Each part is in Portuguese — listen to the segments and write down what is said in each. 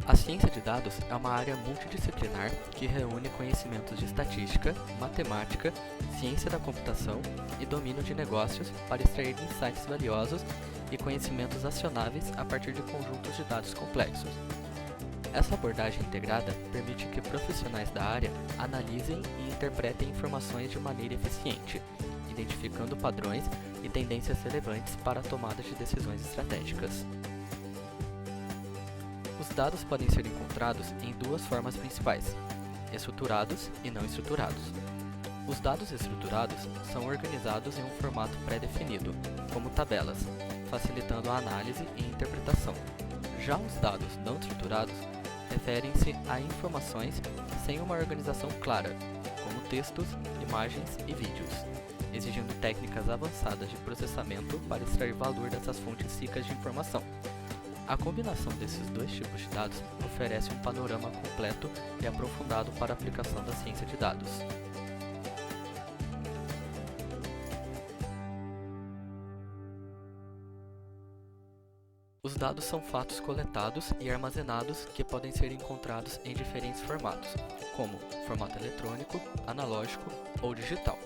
A ciência de dados é uma área multidisciplinar que reúne conhecimentos de estatística, matemática, ciência da computação e domínio de negócios para extrair insights valiosos e conhecimentos acionáveis a partir de conjuntos de dados complexos. Essa abordagem integrada permite que profissionais da área analisem e interpretem informações de maneira eficiente, identificando padrões e tendências relevantes para a tomada de decisões estratégicas. Os dados podem ser encontrados em duas formas principais: estruturados e não estruturados. Os dados estruturados são organizados em um formato pré-definido, como tabelas, facilitando a análise e interpretação. Já os dados não estruturados referem-se a informações sem uma organização clara, como textos, imagens e vídeos, exigindo técnicas avançadas de processamento para extrair valor dessas fontes ricas de informação. A combinação desses dois tipos de dados oferece um panorama completo e aprofundado para a aplicação da ciência de dados. Os dados são fatos coletados e armazenados que podem ser encontrados em diferentes formatos, como formato eletrônico, analógico ou digital.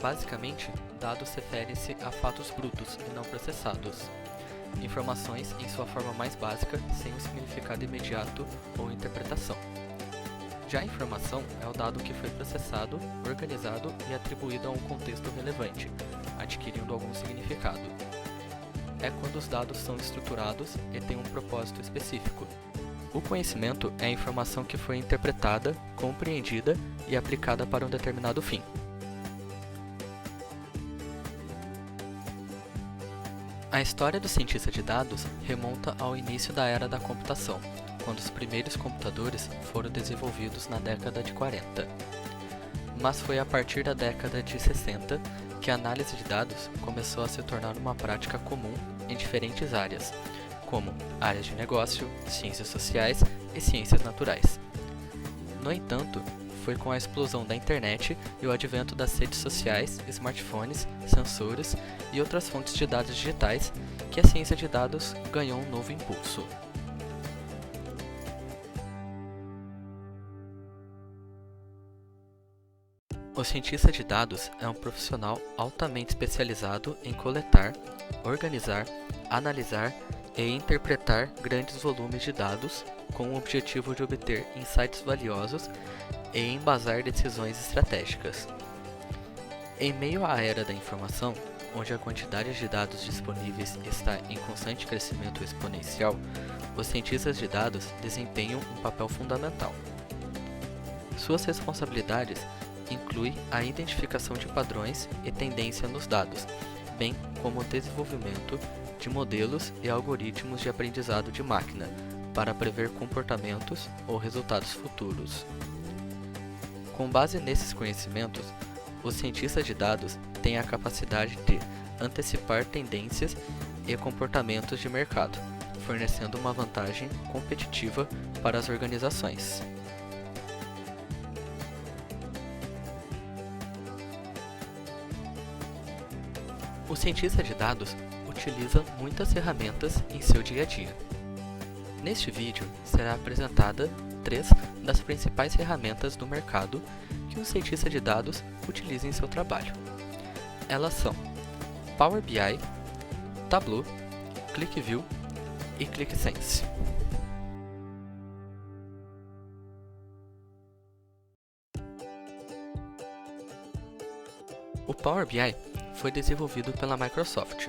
Basicamente, dados referem-se a fatos brutos e não processados, informações em sua forma mais básica, sem um significado imediato ou interpretação. Já a informação é o dado que foi processado, organizado e atribuído a um contexto relevante, adquirindo algum significado. É quando os dados são estruturados e têm um propósito específico. O conhecimento é a informação que foi interpretada, compreendida e aplicada para um determinado fim. A história do cientista de dados remonta ao início da era da computação, quando os primeiros computadores foram desenvolvidos na década de 40. Mas foi a partir da década de 60 que a análise de dados começou a se tornar uma prática comum em diferentes áreas, como áreas de negócio, ciências sociais e ciências naturais. No entanto, foi com a explosão da internet e o advento das redes sociais, smartphones, sensores e outras fontes de dados digitais que a ciência de dados ganhou um novo impulso. O cientista de dados é um profissional altamente especializado em coletar, organizar, analisar e interpretar grandes volumes de dados com o objetivo de obter insights valiosos e embasar decisões estratégicas. Em meio à era da informação, onde a quantidade de dados disponíveis está em constante crescimento exponencial, os cientistas de dados desempenham um papel fundamental. Suas responsabilidades incluem a identificação de padrões e tendência nos dados, bem como o desenvolvimento de modelos e algoritmos de aprendizado de máquina para prever comportamentos ou resultados futuros. Com base nesses conhecimentos, os cientistas de dados têm a capacidade de antecipar tendências e comportamentos de mercado, fornecendo uma vantagem competitiva para as organizações. O cientista de dados utiliza muitas ferramentas em seu dia a dia. Neste vídeo será apresentada 3 das principais ferramentas do mercado que um cientista de dados utiliza em seu trabalho. Elas são Power BI, Tableau, QlikView e QlikSense. O Power BI foi desenvolvido pela Microsoft.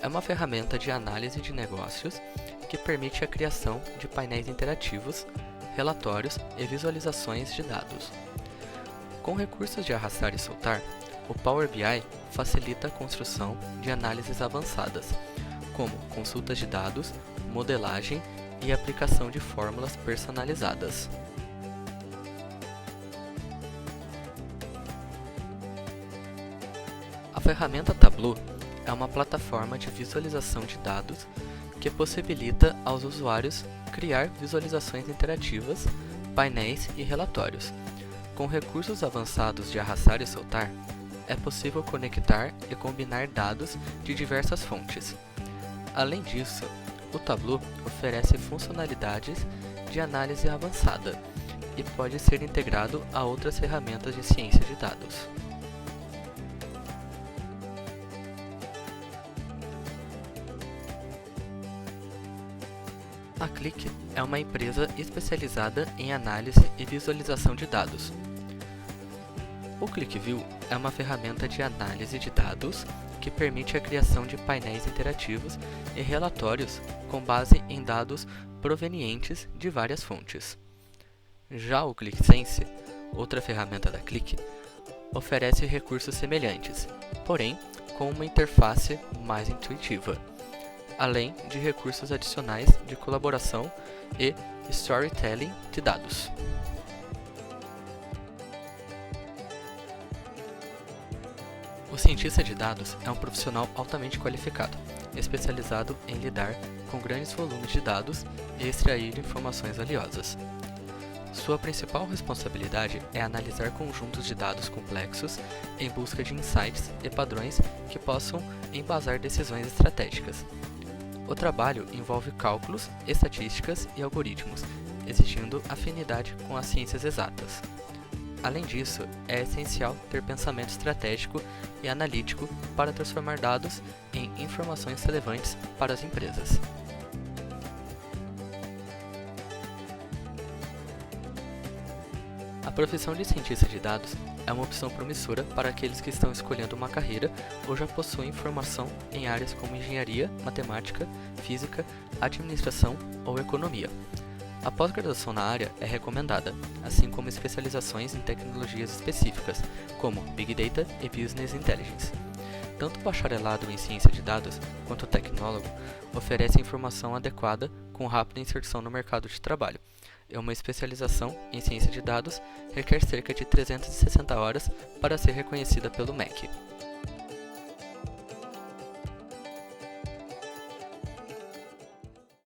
É uma ferramenta de análise de negócios que permite a criação de painéis interativos, relatórios e visualizações de dados. Com recursos de arrastar e soltar, o Power BI facilita a construção de análises avançadas, como consultas de dados, modelagem e aplicação de fórmulas personalizadas. A ferramenta Tableau é uma plataforma de visualização de dados que possibilita aos usuários criar visualizações interativas, painéis e relatórios. Com recursos avançados de arrastar e soltar, é possível conectar e combinar dados de diversas fontes. Além disso, o Tableau oferece funcionalidades de análise avançada e pode ser integrado a outras ferramentas de ciência de dados. A Qlik é uma empresa especializada em análise e visualização de dados. O QlikView é uma ferramenta de análise de dados que permite a criação de painéis interativos e relatórios com base em dados provenientes de várias fontes. Já o QlikSense, outra ferramenta da Qlik, oferece recursos semelhantes, porém com uma interface mais intuitiva, além de recursos adicionais de colaboração e storytelling de dados. O cientista de dados é um profissional altamente qualificado, especializado em lidar com grandes volumes de dados e extrair informações valiosas. Sua principal responsabilidade é analisar conjuntos de dados complexos em busca de insights e padrões que possam embasar decisões estratégicas. O trabalho envolve cálculos, estatísticas e algoritmos, exigindo afinidade com as ciências exatas. Além disso, é essencial ter pensamento estratégico e analítico para transformar dados em informações relevantes para as empresas. A profissão de cientista de dados é uma opção promissora para aqueles que estão escolhendo uma carreira ou já possuem formação em áreas como engenharia, matemática, física, administração ou economia. A pós-graduação na área é recomendada, assim como especializações em tecnologias específicas, como Big Data e Business Intelligence. Tanto o bacharelado em ciência de dados quanto o tecnólogo oferecem informação adequada com rápida inserção no mercado de trabalho. E uma especialização em ciência de dados requer cerca de 360 horas para ser reconhecida pelo MEC.